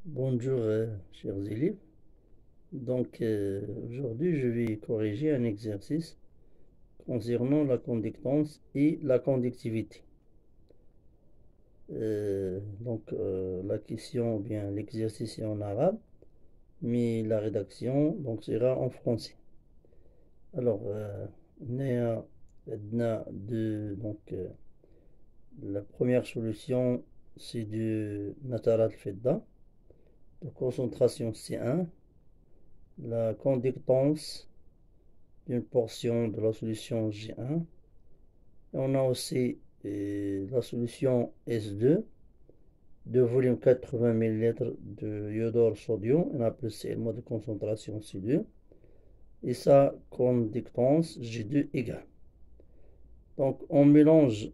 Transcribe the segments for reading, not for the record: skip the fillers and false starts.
Bonjour, chers élèves. Aujourd'hui, je vais corriger un exercice concernant la conductance et la conductivité. La question, ou bien l'exercice est en arabe, mais la rédaction sera en français. Alors, la première solution, c'est du Natarat al-Fedda, de concentration C1. La conductance d'une portion de la solution G1. Et on a aussi la solution S2 de volume 80 ml de iodure sodium. On appelle CL de concentration C2. Et sa conductance G2 égale. Donc on mélange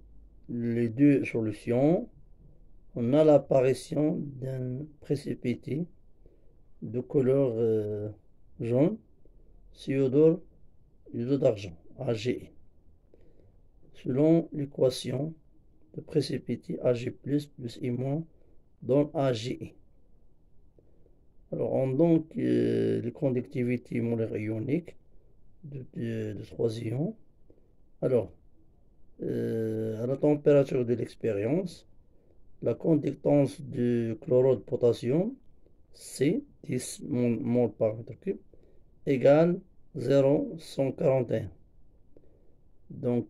les deux solutions. On a l'apparition d'un précipité de couleur jaune, iodure d'argent, AgE. Selon l'équation de précipité Ag plus I- donne AgE. Alors, on donne les conductivités molaires ioniques de 3 ions. Alors, à la température de l'expérience, la conductance du chlorure de potassium, C, 10 mol par mètre cube, égale 0,141. On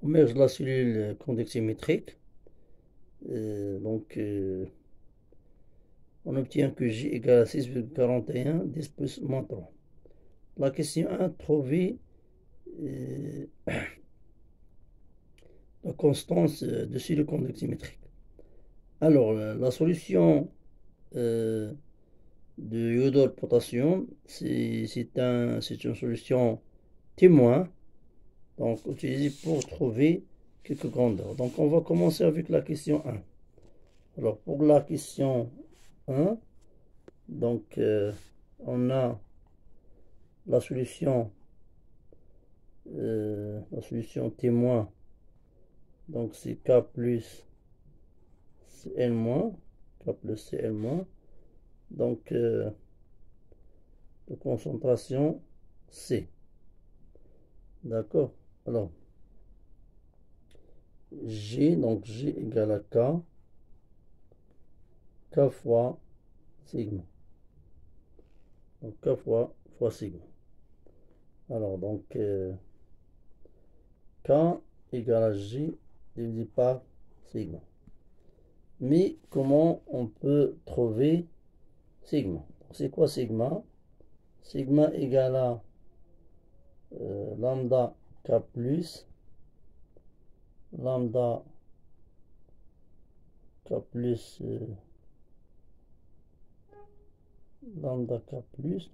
merge la cellule conductimétrique. On obtient que J égale à 6,41, 10 plus moins 3. La question 1, trouver la constance de cellule conductimétrique. Alors, la solution de iodure potassium, c'est une solution témoin, donc utilisée pour trouver quelques grandeurs. Donc, on va commencer avec la question 1. Alors, pour la question 1, on a la solution témoin, donc c'est K plus Cl-, K plus Cl-, de concentration C. D'accord. Alors, G, donc G égale à K fois sigma. Donc K fois sigma. Alors, K égale à G divisé par sigma. Mais comment on peut trouver sigma? C'est quoi sigma? Sigma égale à lambda K plus lambda K plus lambda K plus,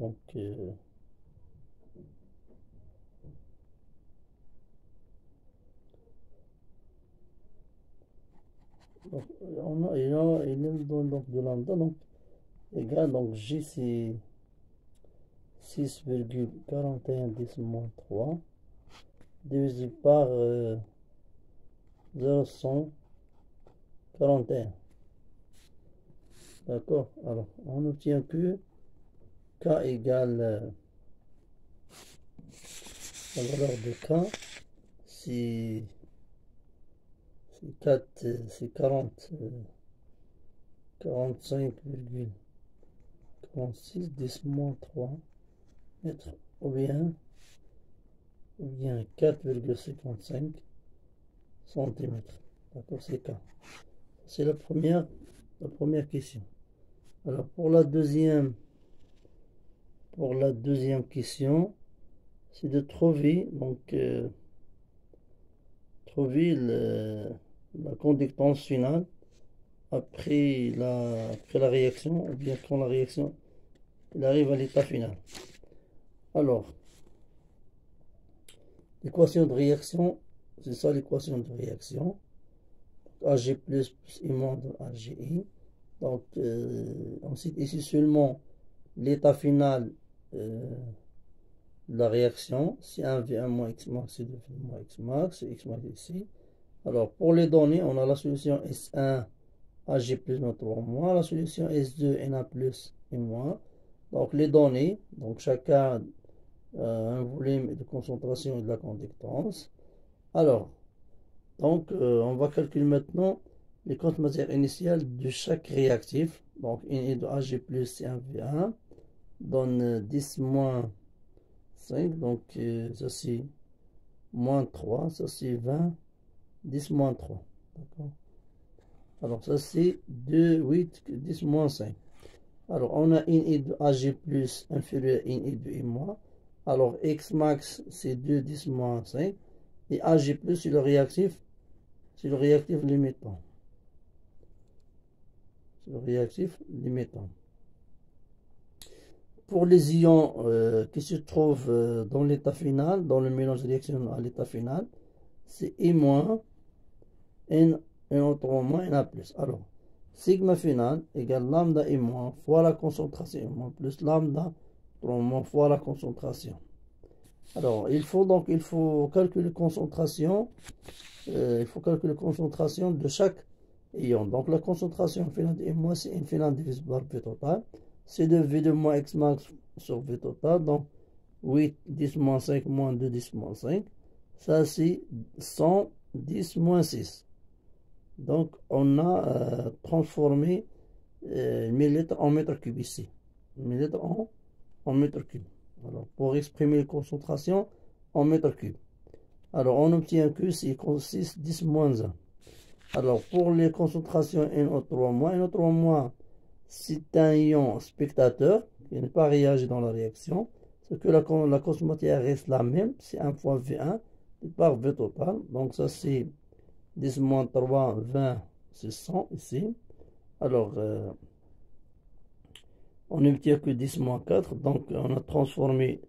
il nous donne donc de lambda, donc égal, donc J c'est 6,41 10 moins 3 divisé par 0,141. D'accord. Alors, on obtient que K égale la valeur de K, c'est 45,46 10 moins 3 mètres, ou bien 4,55 cm. D'accord, c'est K. C'est la première question. Alors pour la deuxième question, c'est de trouver la conductance finale après la réaction, ou bien quand la réaction arrive à l'état final. Alors, l'équation de réaction, c'est ça l'équation de réaction. Ag plus I- de AgI. Donc, on cite ici seulement l'état final de la réaction. C'est 1 V1 moins X max, c'est 2 V moins X max, c'est X max ici. Alors, pour les données, on a la solution S1 AG plus NO3 moins, la solution S2 Na plus et moins. Donc les données, donc chacun un volume de concentration et de la conductance. Alors, donc on va calculer maintenant les comptes matières initiales de chaque réactif. Donc Na de Ag plus C1V1 donne 10 moins 5, donc ça c'est moins 3, ça c'est 20, 10 moins 3. D'accord. Alors ça c'est 2, 8, 10 moins 5. Alors on a Na de Ag plus inférieur à Na de I moins. Alors X max c'est 2, 10 moins 5. Et Ag plus c'est le réactif limitant. C'est le réactif limitant. Pour les ions qui se trouvent dans l'état final, dans le mélange réactionnel à l'état final, c'est I-, NO3-, Na+. Alors, sigma final égale lambda I- fois la concentration I- plus lambda 3- fois la concentration. Alors, il faut calculer concentration. Il faut calculer la concentration de chaque ion. Donc, la concentration finale de I-, c'est I finale divisé par V total. C'est de V de moins X max sur V total. Donc, 8, 10 moins 5 moins 2, 10 moins 5. Ça, c'est 100, 10 moins 6. Donc, on a transformé 1000 litres en mètres cubes ici. 1000 litres en mètres cubes. Alors, pour exprimer les concentrations en mètres cubes. Alors, on obtient que c'est 6, 10 moins 1. Alors, pour les concentrations NO3-, NO3-, c'est un ion spectateur qui n'est pas réagi dans la réaction. C'est que la concentration reste la même, c'est 1 fois V1 par V total. Donc, ça, c'est 10 moins 3, 20, c'est 100 ici. Alors, on n'obtient que 10 moins 4. Donc, on a transformé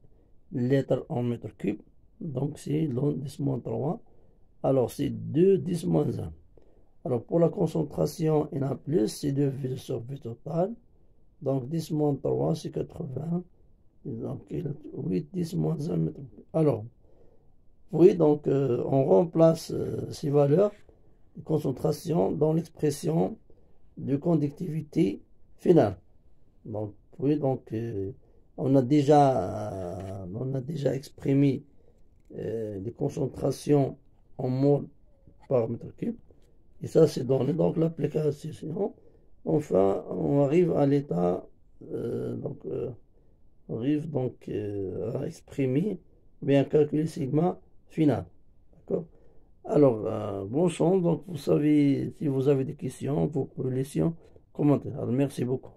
litres en mètres cubes. Donc, c'est 10 moins 3. Alors, c'est 2, 10 moins 1. Alors, pour la concentration Na+, c'est 2 V sur V total. Donc, 10 moins 3, c'est 80. Donc, 8, 10 moins 1 mètre cube. Alors, oui, donc, on remplace ces valeurs de concentration dans l'expression de conductivité finale. Donc, oui, donc, on a déjà exprimé les concentrations en mol par mètre cube. Et ça, c'est donné. Donc, l'application. Enfin, on arrive à l'état, on arrive donc à exprimer, bien calculer sigma final. D'accord? Alors, bonne chance. Donc, vous savez, si vous avez des questions, vous pouvez laisser en commentaire. Alors, merci beaucoup.